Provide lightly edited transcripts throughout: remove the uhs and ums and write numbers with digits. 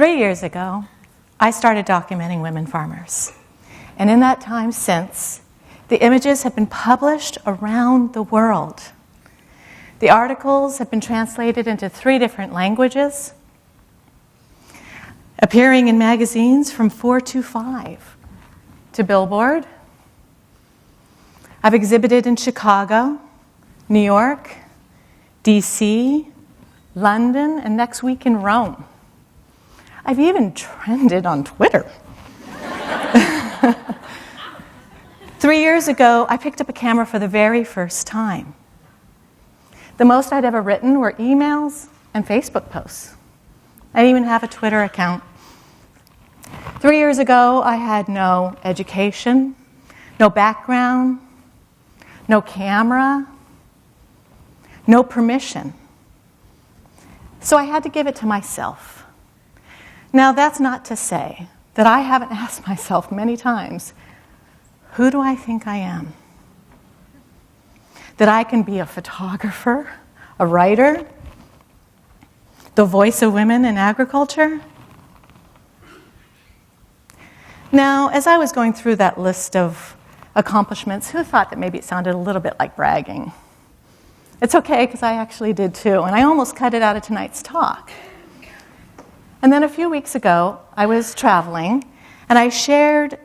3 years ago, I started documenting women farmers. And in that time since, the images have been published around the world. The articles have been translated into 3 different languages, appearing in magazines from 425 to Billboard. I've exhibited in Chicago, New York, DC, London, and next week in Rome. I've even trended on Twitter. 3 years ago, I picked up a camera for the very first time. The most I'd ever written were emails and Facebook posts. I didn't even have a Twitter account. 3 years ago, I had no education, no background, no camera, no permission. So I had to give it to myself. Now, that's not to say that I haven't asked myself many times, who do I think I am? That I can be a photographer, a writer, the voice of women in agriculture? Now, as I was going through that list of accomplishments, who thought that maybe it sounded a little bit like bragging? It's okay, because I actually did too, and I almost cut it out of tonight's talk. And then a few weeks ago, I was traveling, and I shared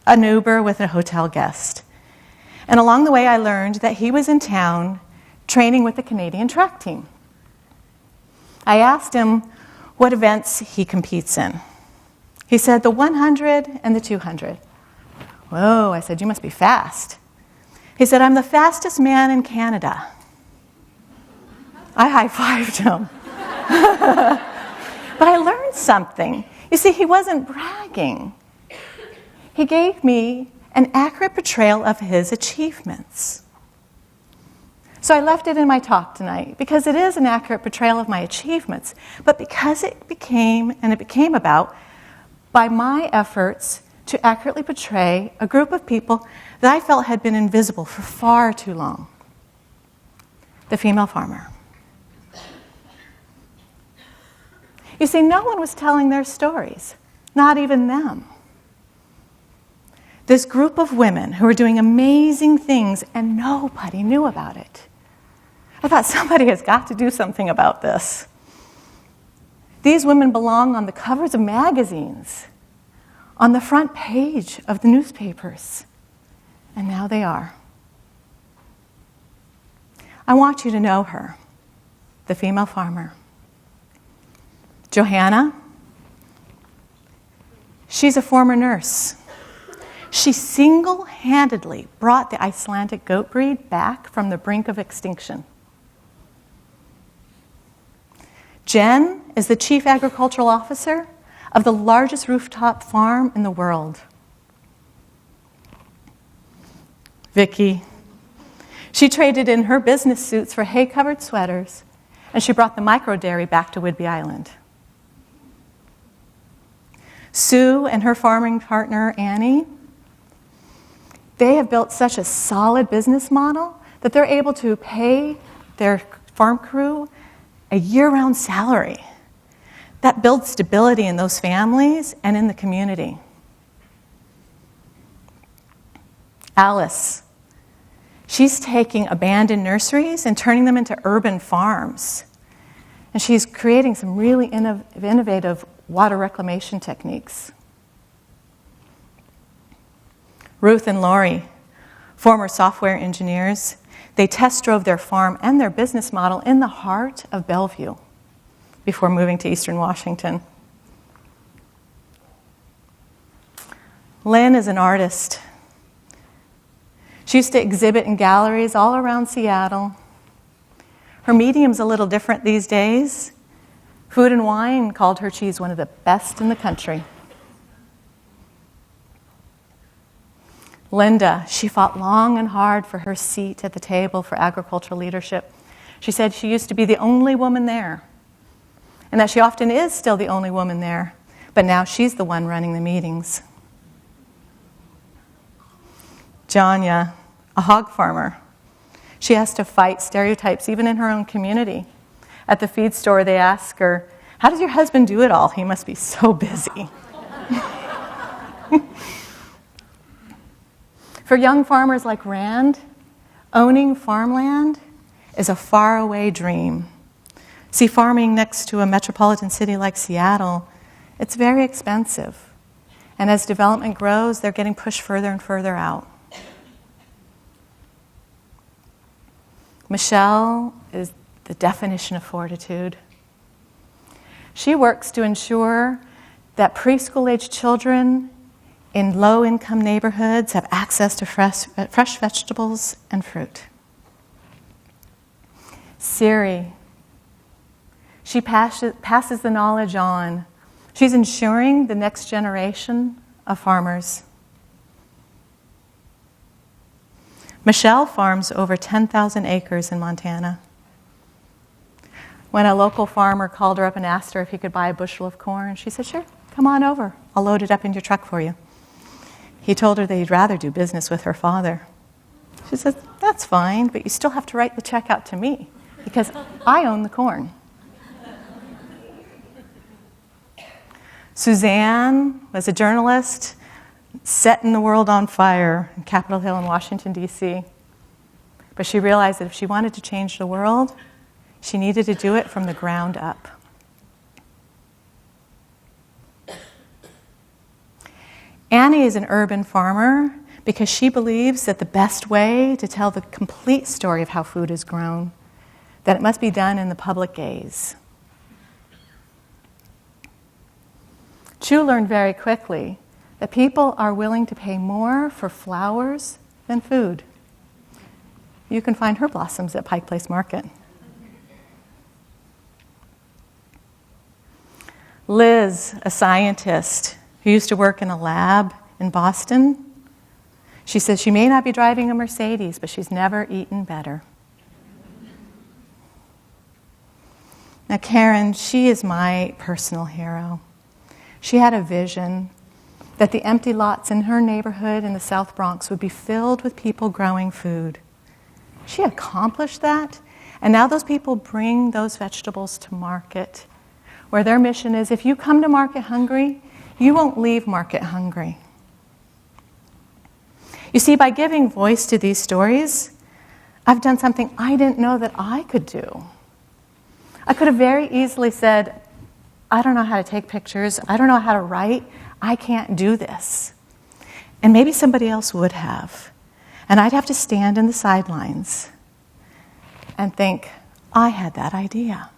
an Uber with a hotel guest. And along the way, I learned that he was in town training with the Canadian track team. I asked him what events he competes in. He said, the 100 and the 200. Whoa, I said, you must be fast. He said, I'm the fastest man in Canada. I high-fived him. But I learned something. You see, he wasn't bragging. He gave me an accurate portrayal of his achievements. So I left it in my talk tonight because it is an accurate portrayal of my achievements, but because it became about by my efforts to accurately portray a group of people that I felt had been invisible for far too long. The female farmer. You see, no one was telling their stories, not even them. This group of women who were doing amazing things and nobody knew about it. I thought somebody has got to do something about this. These women belong on the covers of magazines, on the front page of the newspapers, and now they are. I want you to know her, the female farmer. Johanna, she's a former nurse. She single-handedly brought the Icelandic goat breed back from the brink of extinction. Jen is the chief agricultural officer of the largest rooftop farm in the world. Vicky, she traded in her business suits for hay-covered sweaters, and she brought the micro dairy back to Whidbey Island. Sue and her farming partner, Annie, they have built such a solid business model that they're able to pay their farm crew a year-round salary. That builds stability in those families and in the community. Alice, she's taking abandoned nurseries and turning them into urban farms. And she's creating some really innovative water reclamation techniques. Ruth and Lori, former software engineers, they test drove their farm and their business model in the heart of Bellevue before moving to Eastern Washington. Lynn is an artist. She used to exhibit in galleries all around Seattle. Her medium's a little different these days. Food and Wine called her cheese one of the best in the country. Linda, she fought long and hard for her seat at the table for agricultural leadership. She said she used to be the only woman there, and that she often is still the only woman there, but now she's the one running the meetings. Janya, a hog farmer. She has to fight stereotypes even in her own community. At the feed store, they ask her, How does your husband do it all? He must be so busy. For young farmers like Rand, owning farmland is a faraway dream. See, farming next to a metropolitan city like Seattle, it's very expensive. And as development grows, they're getting pushed further and further out. Michelle is the definition of fortitude. She works to ensure that preschool-age children in low-income neighborhoods have access to fresh vegetables and fruit. Siri, she passes the knowledge on. She's ensuring the next generation of farmers. Michelle farms over 10,000 acres in Montana. When a local farmer called her up and asked her if he could buy a bushel of corn, she said, "Sure, come on over. I'll load it up in your truck for you." He told her that he'd rather do business with her father. She said, "That's fine, but you still have to write the check out to me because I own the corn." Suzanne was a journalist setting the world on fire in Capitol Hill in Washington, D.C. But she realized that if she wanted to change the world, she needed to do it from the ground up. Annie is an urban farmer because she believes that the best way to tell the complete story of how food is grown, that it must be done in the public gaze. Chu learned very quickly that people are willing to pay more for flowers than food. You can find her blossoms at Pike Place Market. Liz, a scientist who used to work in a lab in Boston, she says she may not be driving a Mercedes, but she's never eaten better. Now, Karen, she is my personal hero. She had a vision that the empty lots in her neighborhood in the South Bronx would be filled with people growing food. She accomplished that, and now those people bring those vegetables to market, where their mission is, if you come to market hungry, you won't leave market hungry. You see, by giving voice to these stories, I've done something I didn't know that I could do. I could have very easily said, I don't know how to take pictures, I don't know how to write, I can't do this. And maybe somebody else would have. And I'd have to stand in the sidelines and think, I had that idea.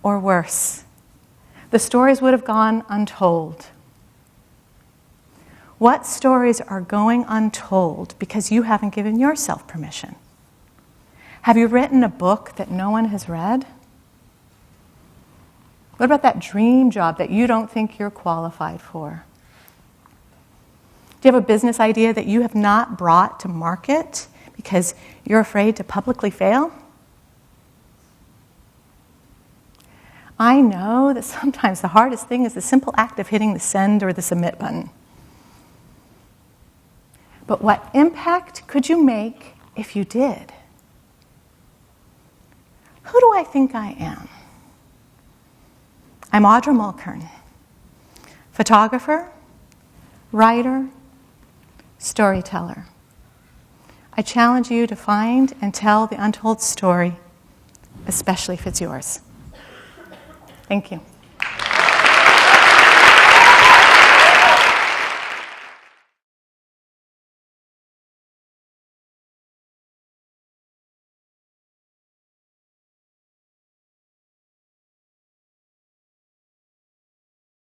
Or worse, the stories would have gone untold. What stories are going untold because you haven't given yourself permission? Have you written a book that no one has read? What about that dream job that you don't think you're qualified for? Do you have a business idea that you have not brought to market because you're afraid to publicly fail? I know that sometimes the hardest thing is the simple act of hitting the send or the submit button. But what impact could you make if you did? Who do I think I am? I'm Audra Mulkern, photographer, writer, storyteller. I challenge you to find and tell the untold story, especially if it's yours. Thank you.